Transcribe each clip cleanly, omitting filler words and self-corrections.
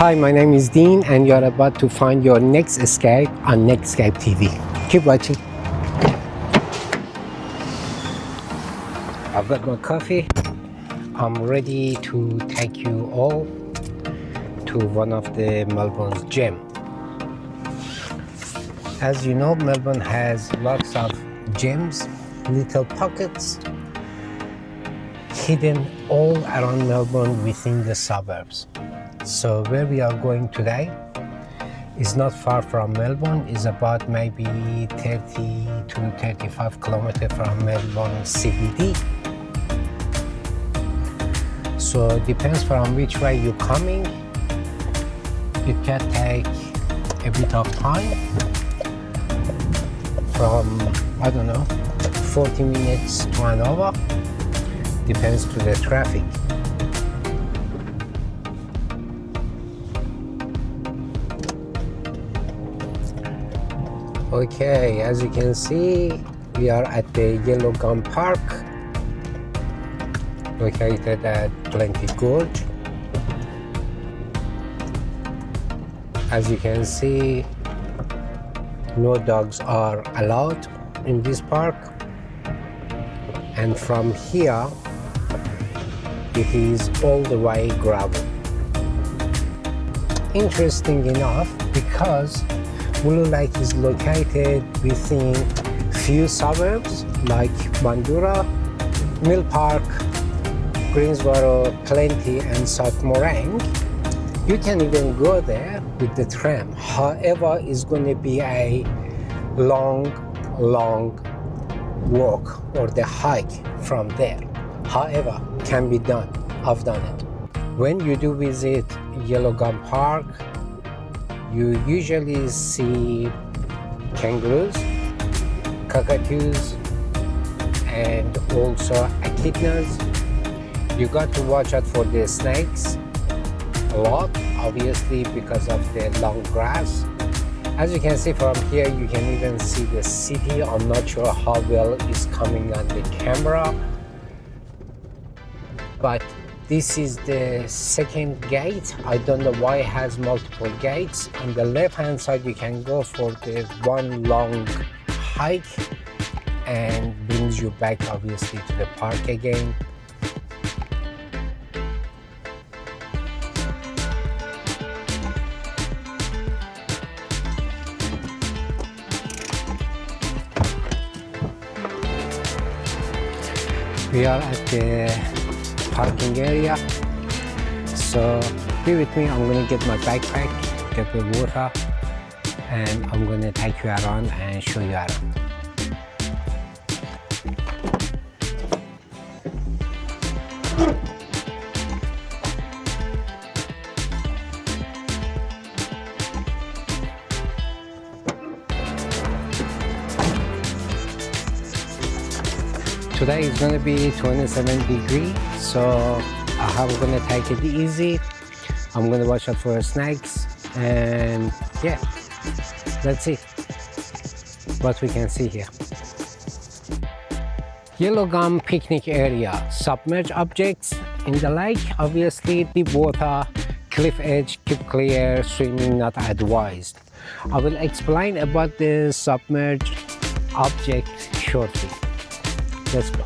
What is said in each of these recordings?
Hi, my name is Dean and you're about to find your next escape on Nexcape TV. Keep watching. I've got my coffee. I'm ready to take you all to one of the Melbourne's gym. As you know, Melbourne has lots of gyms, little pockets hidden all around Melbourne within the suburbs. So where we are going today is not far from Melbourne. It's about maybe 30 to 35 kilometers from Melbourne CBD. So it depends from which way you're coming. It can take a bit of time, from, I don't know, 40 minutes to an hour. Depends to the traffic. Okay, as you can see, we are at the Yellow Gum Park, located at Plenty Gorge. As you can see, no dogs are allowed in this park. And from here, it is all the way gravel. Interesting enough, because Blue Lake is located within few suburbs like Mandurah, Mill Park, Greensboro, Plenty and South Morang. You can even go there with the tram. However, it's going to be a long walk or the hike from there. However, can be done. I've done it. When you do visit Yellow Gum Park, you usually see kangaroos, cockatoos, and also echidnas. You got to watch out for the snakes a lot, obviously because of the long grass. As you can see from here, you can even see the city. I'm not sure how well it's coming on the camera, but this is the second gate. I don't know why it has multiple gates. On the left hand side, you can go for the one long hike and brings you back obviously to the park again. We are at the parking area, so be with me. I'm gonna get my backpack, get the water, and I'm gonna take you around and show you around. Today is going to be 27 degrees, so I'm going to take it easy. I'm going to watch out for snakes, and yeah, let's see what we can see here. Yellow Gum picnic area. Submerged objects in the lake, obviously deep water, cliff edge, keep clear, swimming not advised. I will explain about the submerged object shortly. Let's go.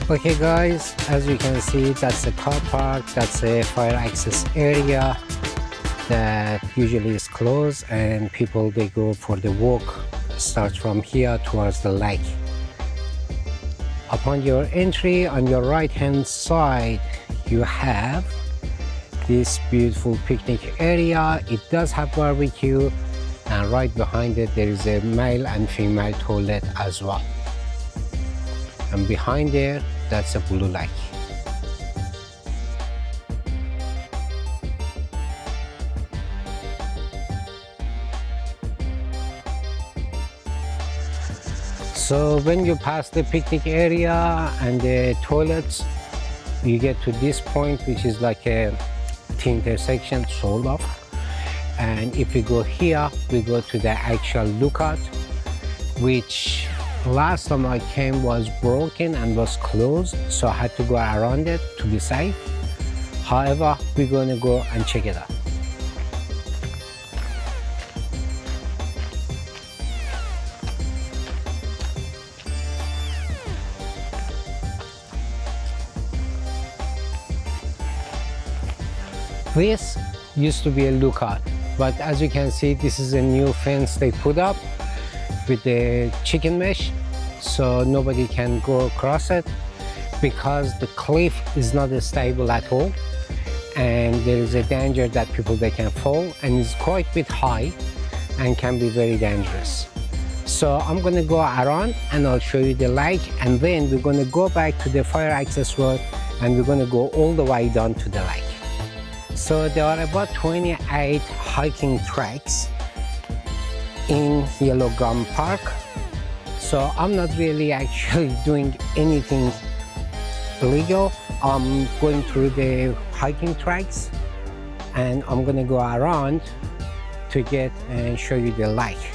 Okay guys, as you can see, that's a car park, that's a fire access area that usually is closed, and people, they go for the walk. Starts from here towards the lake. Upon your entry, on your right hand side, you have this beautiful picnic area. It does have barbecue, and right behind it there is a male and female toilet as well. And behind there, that's a Blue Lake. So when you pass the picnic area and the toilets, you get to this point, which is like a intersection sort of, and if we go here, we go to the actual lookout, which Last time I came was broken and was closed, so I had to go around it to be safe. However, we're gonna go and check it out. This used to be a lookout, but as you can see, this is a new fence they put up with the chicken mesh, so nobody can go across it because the cliff is not stable at all, and there is a danger that they can fall, and it's quite a bit high and can be very dangerous. So I'm gonna go around and I'll show you the lake, and then we're gonna go back to the fire access road and we're gonna go all the way down to the lake. So there are about 28 hiking tracks in Yellow Gum Park. So I'm not really actually doing anything illegal. I'm going through the hiking tracks and I'm gonna go around to get and show you the lake.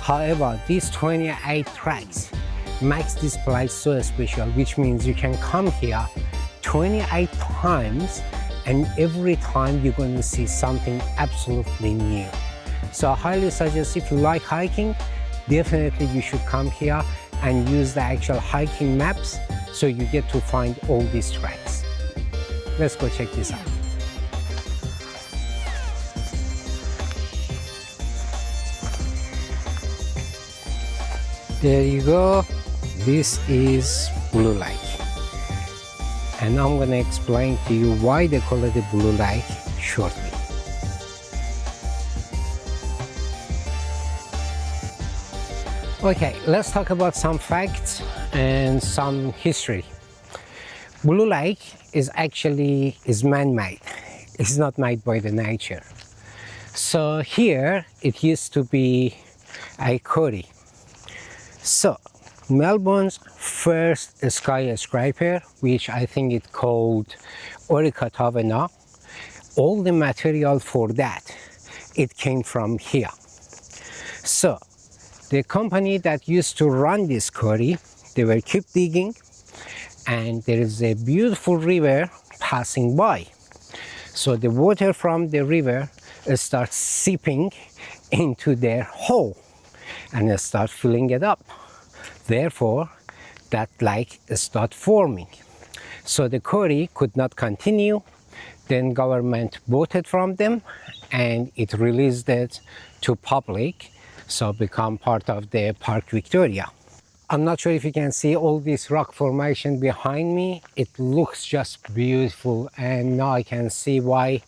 However, these 28 tracks makes this place so special, which means you can come here 28 times and every time you're going to see something absolutely new. So I highly suggest, if you like hiking, definitely you should come here and use the actual hiking maps so you get to find all these tracks. Let's go check this out. There you go. This is Blue Lake. And I'm going to explain to you why they call it the Blue Lake shortly. Okay, let's talk about some facts and some history. Blue Lake is actually man-made. It's not made by the nature. So here it used to be a quarry. So Melbourne's first skyscraper, which I think it's called Orica Taverna, all the material for that, it came from here. So the company that used to run this quarry, they will keep digging, and there is a beautiful river passing by. So the water from the river starts seeping into their hole and it starts filling it up. Therefore, that lake starts forming. So the quarry could not continue. Then government bought it from them and it released it to public, so become part of the Park Victoria. I'm not sure if you can see all this rock formation behind me. It looks just beautiful, and now I can see why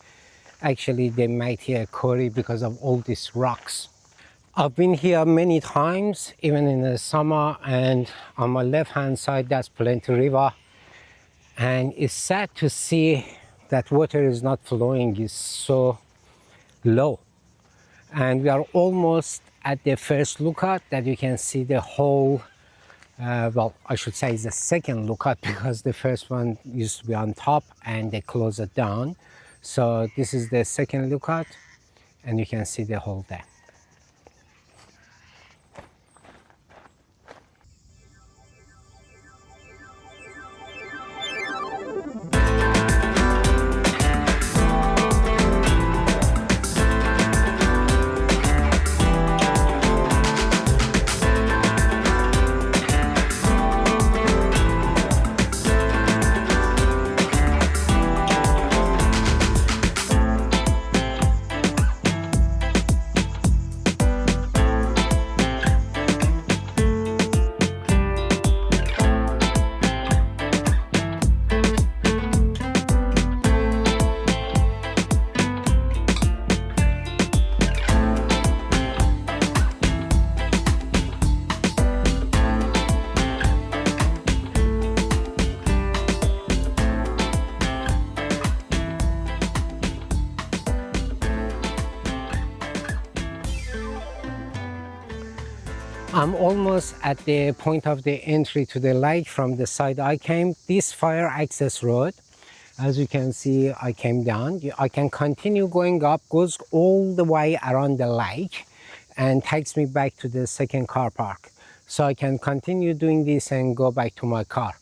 actually they made here a quarry, because of all these rocks. I've been here many times, even in the summer, and on my left hand side that's Plenty River, and it's sad to see that water is not flowing, it's so low. And we are almost at the first lookout that you can see the whole, well, I should say it's the second lookout, because the first one used to be on top and they closed it down. So this is the second lookout and you can see the whole dam. I'm almost at the point of the entry to the lake from the side I came. This fire access road, as you can see, I came down. I can continue going up, goes all the way around the lake and takes me back to the second car park. so I can continue doing this and go back to my car.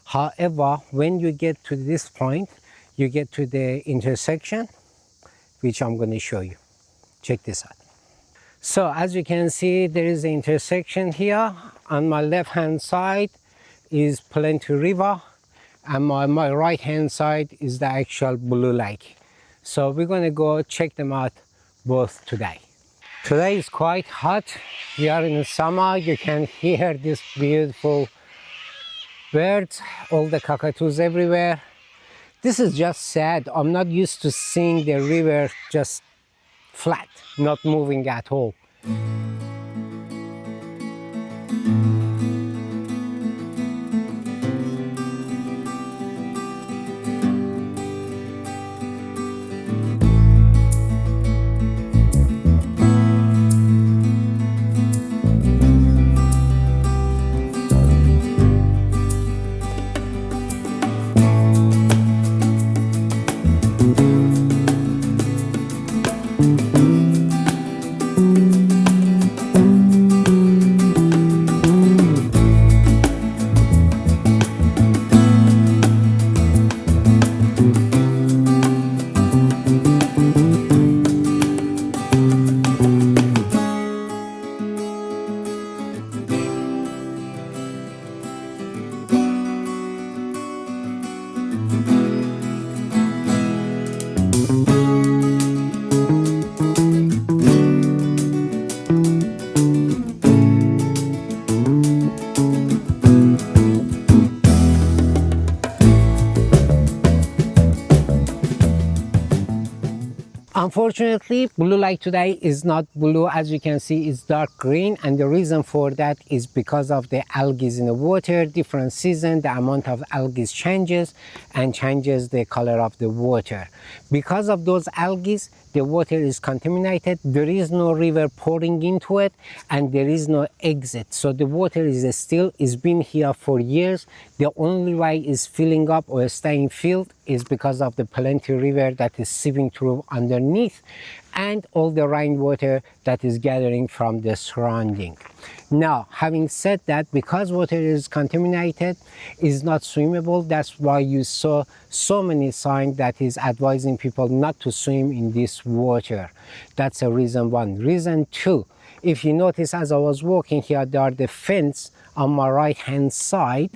However, when you get to this point, you get to the intersection, which I'm going to show you. Check this out. So as you can see, there is an intersection here. On my left hand side is Plenty River, and on my right hand side is the actual Blue Lake. So we're going to go check them out both today. Today is quite hot. We are in the summer. You can hear these beautiful birds, all the cockatoos everywhere. This is just sad. I'm not used to seeing the river just flat, not moving at all. Unfortunately, blue light today is not blue. As you can see, it's dark green, and the reason for that is because of the algae in the water. Different season, the amount of algae changes and changes the color of the water. Because of those algae, the water is contaminated. There is no river pouring into it, and there is no exit. So the water is still, it's been here for years. The only way is filling up or staying filled is because of the Plenty River that is seeping through underneath, and all the rainwater that is gathering from the surrounding. Now, having said that, because water is contaminated, is not swimmable, that's why you saw so many signs that is advising people not to swim in this water. That's a reason one. Reason two, if you notice, as I was walking here, there are the fence on my right hand side,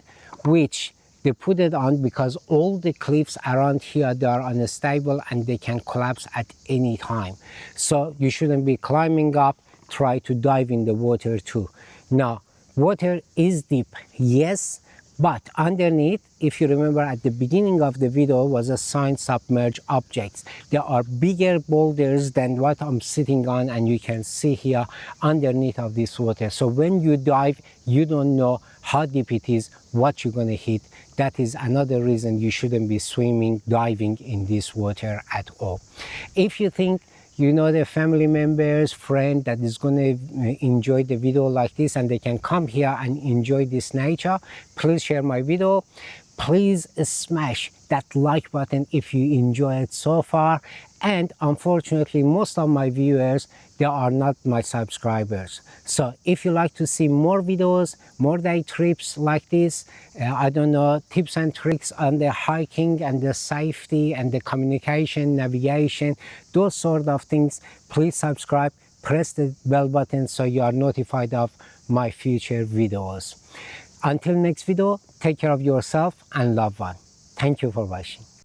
which they put it on because all the cliffs around here, they are unstable and they can collapse at any time. So you shouldn't be climbing up, try to dive in the water too. Now, water is deep, yes, but underneath, if you remember at the beginning of the video, was a sign submerged objects. There are bigger boulders than what I'm sitting on, and you can see here underneath of this water. So when you dive, you don't know how deep it is, what you're gonna hit. That is another reason you shouldn't be swimming, diving in this water at all. If you think you know the family members, friend that is going to enjoy the video like this and they can come here and enjoy this nature, please share my video. Please smash that like button if you enjoy it so far. And unfortunately, most of my viewers, they are not my subscribers. So if you like to see more videos, more day trips like this, I don't know, tips and tricks on the hiking and the safety and the communication, navigation, those sort of things, please subscribe, press the bell button so you are notified of my future videos. Until next video, take care of yourself and loved one. Thank you for watching.